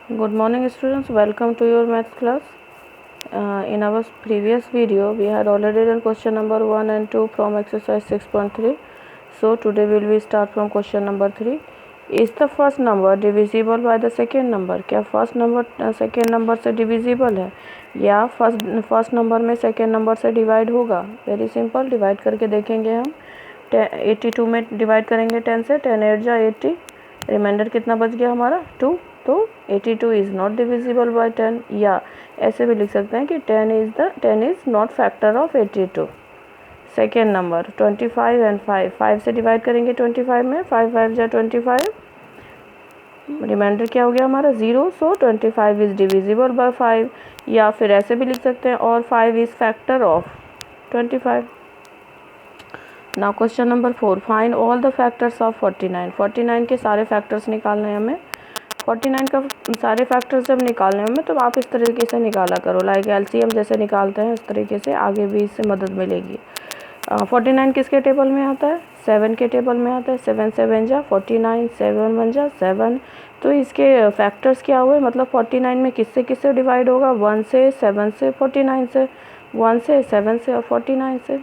Good morning students, welcome to your maths class. In our previous video we had already done question number 1 and 2 from exercise 6.3. So today we will start from question number 3. Is the first number divisible by the second number? क्या first number second number से divisible है या first number में second number से divide होगा? Very simple, divide करके देखेंगे हम। 82 में डिवाइड करेंगे 10 से, 10 8 जा 80, रिमाइंडर कितना बच गया हमारा 2। तो 82 इज़ नॉट डिविजिबल बाय 10, या ऐसे भी लिख सकते हैं कि 10 is not factor of 82। Second number 25 and 5 से डिवाइड करेंगे 25 में, 5 5 जा 25, रिमाइंडर क्या हो गया हमारा 0। सो 25 इज़ डिविजिबल बाय 5, या फिर ऐसे भी लिख सकते हैं और 5 is factor of 25। Now question number 4, find all the factors of 49। 49 के सारे फैक्टर्स निकालने हैं हमें। 49 का सारे फैक्टर्स जब निकालने हैं हमें तो आप इस तरीके से निकाला करो, लाइक एलसीएम जैसे निकालते हैं इस तरीके से, आगे भी इससे मदद मिलेगी। 49 किसके टेबल में आता है? 7 के टेबल में आता है। 7 7 जा 49, 7 1 जा 7। तो इसके फैक्टर्स क्या हुए, मतलब 49 में किससे किससे डिवाइड होगा? 1 से, 7 से, 49 से, 1 से, 7 से और 49 से।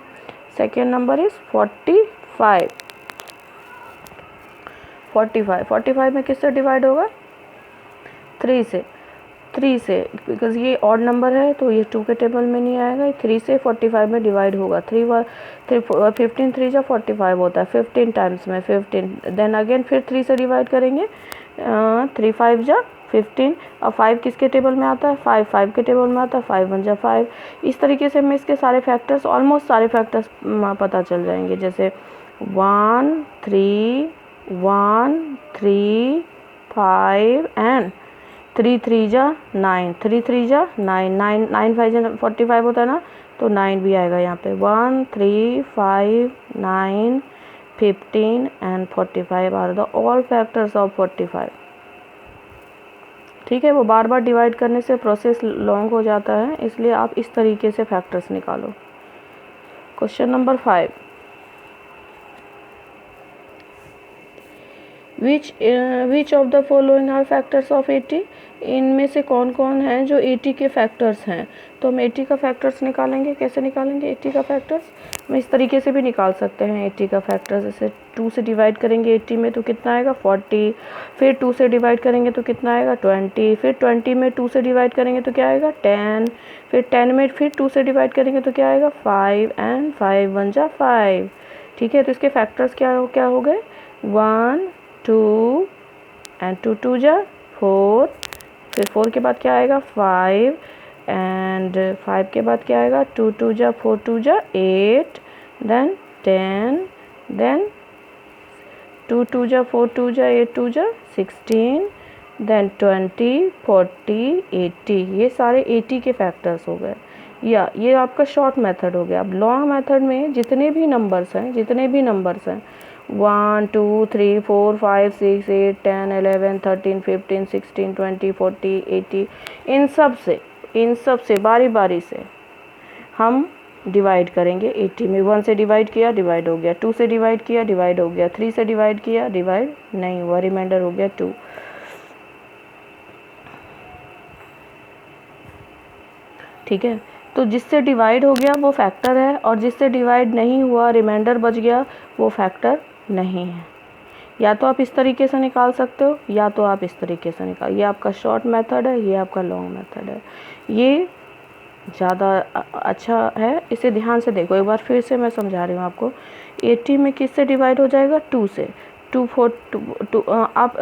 Second number is 45। 45 में किससे डिवाइड होगा? 3 से। बिकॉज ये ऑड नंबर है तो ये 2 के टेबल में नहीं आएगा, 3 से 45 में डिवाइड होगा। 15 3 जा 45 होता है, 15 टाइम्स में 15, देन अगेन फिर 3 से डिवाइड करेंगे, 3 5 जा 15, और 5 किसके टेबल में आता है? 5 के टेबल में आता है, 5 1 जा 5। इस तरीके से हमें इसके सारे फैक्टर्स, ऑलमोस्ट सारे फैक्टर्स पता चल जाएंगे, जैसे 1 3 1 3 5 एंड 3 3 जा 9, 3 3 जा 9, 9 9 5 जा 45 होता है ना, तो 9 भी आएगा यहाँ पे। 1 3 5 9 15 and 45 are the all factors of 45। ठीक है, वो बार बार डिवाइड करने से प्रोसेस लॉन्ग हो जाता है, इसलिए आप इस तरीके से फैक्टर्स निकालो। Question number 5, which of the following are factors of 80? इनमें से कौन कौन हैं जो 80 के फैक्टर्स हैं? तो हम 80 का फैक्टर्स निकालेंगे। कैसे निकालेंगे 80 का फैक्टर्स? हम इस तरीके से भी निकाल सकते हैं 80 का फैक्टर्स, जैसे 2 से डिवाइड करेंगे 80 में तो कितना आएगा 40, फिर 2 से डिवाइड करेंगे तो कितना आएगा 20, फिर 20 में 2 से डिवाइड करेंगे तो क्या आएगा 10, फिर 10 में फिर 2 से डिवाइड करेंगे तो क्या आएगा 5 एंड 5 1 जा 5। ठीक है, तो इसके फैक्टर्स क्या हो गए? 1 2 एंड 2 2 जा 4, फिर 4 के बाद क्या आएगा 5 एंड 5 के बाद क्या आएगा 2 2 जा 4 2 जा 8, देन 10, देन 2 2 जा 4 2 जा 8 2 जा 16, देन 20 40 80। ये सारे 80 के फैक्टर्स हो गए, या ये आपका शॉर्ट मेथड हो गया। अब लॉन्ग मेथड में जितने भी नंबर्स हैं 1 2 3 4 5 6 8 10 11 13 15 16 20 40 80, इन सब से बारी बारी से हम डिवाइड करेंगे 80 में। 1 से डिवाइड किया, डिवाइड हो गया, 2 से डिवाइड किया, डिवाइड हो गया, 3 से डिवाइड किया, डिवाइड नहीं हुआ, रिमाइंडर हो गया 2। ठीक है, तो जिससे डिवाइड हो गया वो फैक्टर है, और जिससे डिवाइड नहीं हुआ रिमाइंडर बच गया वो फैक्टर नहीं है। या तो आप इस तरीके से निकाल सकते हो, या तो आप इस तरीके से निकाल, ये आपका शॉर्ट मेथड है, ये आपका लॉन्ग मेथड है, ये ज़्यादा अच्छा है। इसे ध्यान से देखो, एक बार फिर से मैं समझा रही हूँ आपको। 80 में किससे डिवाइड हो जाएगा 2 से, 2 4 2 आप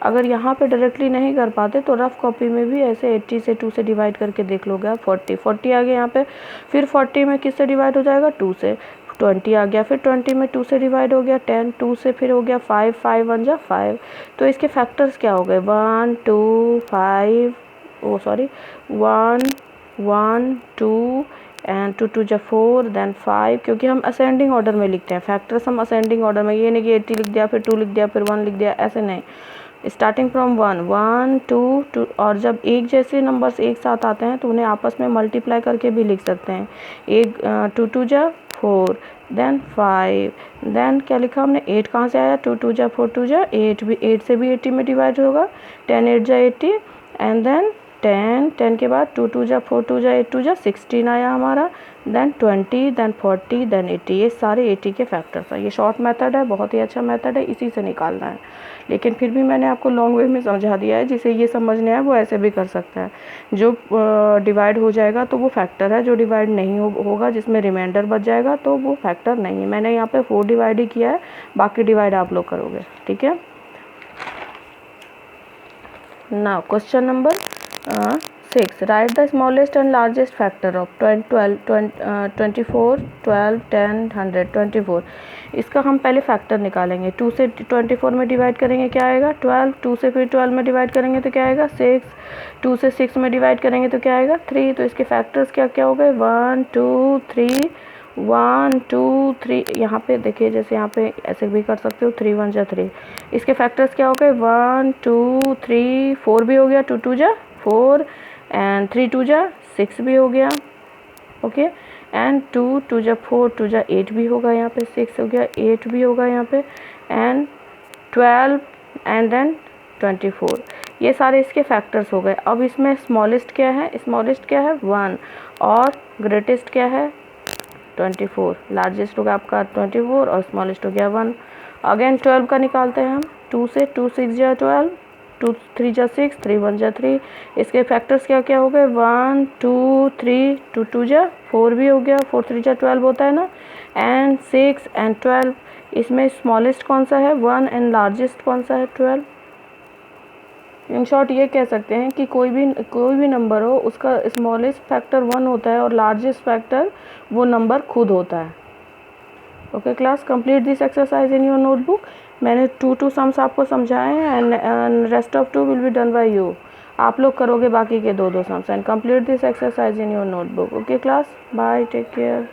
अगर यहाँ पे डायरेक्टली नहीं कर पाते तो रफ कॉपी में भी ऐसे 80 से 2 से डिवाइड करके देख लोगे आप। 40 आ गया यहाँ पे, फिर 40 में किससे डिवाइड हो जाएगा 2 से, 20 आ गया, फिर 20 में 2 से डिवाइड हो गया 10, 2 से फिर हो गया 5 5 1 जा 5। तो इसके फैक्टर्स क्या हो गए 1 2 5 1 1 2 एंड 2 2 जा 4, देन 5, क्योंकि हम असेंडिंग ऑर्डर में लिखते हैं फैक्टर्स, हम असेंडिंग ऑर्डर में, ये नहीं कि 80 लिख दिया फिर 2 लिख दिया फिर 1 लिख दिया, ऐसे नहीं, स्टार्टिंग फ्रॉम 1 1 2 2। और जब एक जैसे नंबर्स एक साथ आते हैं तो उन्हें आपस में मल्टीप्लाई करके भी लिख सकते हैं। 2 2 जा 4, देन 5, देन क्या लिखा हमने 8 कहाँ से आया 2 2 जा 4 2 जा 8, भी 8 से भी 80 में डिवाइड होगा, 10 8 जा 80 एंड देन 10 के बाद 2 2 जा 4 2 जा 8 2 जा 16 आया हमारा, देन 20, देन 40, देन 80। ये सारे 80 के फैक्टर्स हैं। ये शॉर्ट मेथड है, बहुत ही अच्छा मेथड है, इसी से निकालना है। लेकिन फिर भी मैंने आपको लॉन्ग वे में समझा दिया है, जिसे ये समझना है वो ऐसे भी कर सकता है। जो डिवाइड हो जाएगा तो वो फैक्टर है, जो डिवाइड नहीं होगा, जिसमें रिमाइंडर बच जाएगा तो वो फैक्टर नहीं है। मैंने यहाँ पे 4 डिवाइड ही किया है, बाकी डिवाइड आप लोग करोगे, ठीक है। Now question number 6, right the smallest and largest factor of 24, 12, 10, 100, 24। इसका हम पहले फैक्टर निकालेंगे। 2 से 24 में डिवाइड करेंगे क्या आएगा 12, 2 से फिर 12 में डिवाइड करेंगे तो क्या आएगा 6, 2 से 6 में डिवाइड करेंगे तो क्या आएगा 3। तो इसके फैक्टर्स क्या क्या हो गए 1 2 3, 1 2 3। यहाँ पे देखिए, जैसे यहाँ पे ऐसे भी कर सकते हो, 3 1 जा 3। इसके फैक्टर्स क्या हो गए 1 2 3, 4 भी हो गया, 2 2 जा 4, एंड 3 2 जा 6 भी हो गया, ओके। एंड 2 2 जा 4, 2 जा 8 भी होगा, यहाँ पे 6 हो गया, 8 भी होगा यहाँ पे, एंड 12, एंड देन 24। ये सारे इसके फैक्टर्स हो गए। अब इसमें स्मॉलेस्ट क्या है, स्मॉलेस्ट क्या है 1, और ग्रेटेस्ट क्या है 24। लार्जेस्ट हो गया आपका 24 और स्मॉलेस्ट हो गया 1। अगेन 12 का निकालते हैं हम। 2 से 2 6 जा 12, 2 3 जा 6, 3 1 जा 3। इसके फैक्टर्स क्या क्या हो गए 1 2 3, 2 2 जा 4 भी हो गया, 4 3 जा 12 होता है ना, एंड 6 एंड 12। इसमें स्मॉलेस्ट कौन सा है 1, एंड लार्जेस्ट कौन सा है 12। इन शॉर्ट ये कह सकते हैं कि कोई भी नंबर हो, उसका स्मॉलेस्ट फैक्टर 1 होता है और लार्जेस्ट फैक्टर वो नंबर खुद होता है। Okay class, complete this exercise in your notebook. मैंने 2 सम्स आपको समझाए हैं, and rest of 2 will be done by you. आप लोग करोगे बाकी के 2 sums, and complete this exercise in your notebook. Okay class, bye, take care.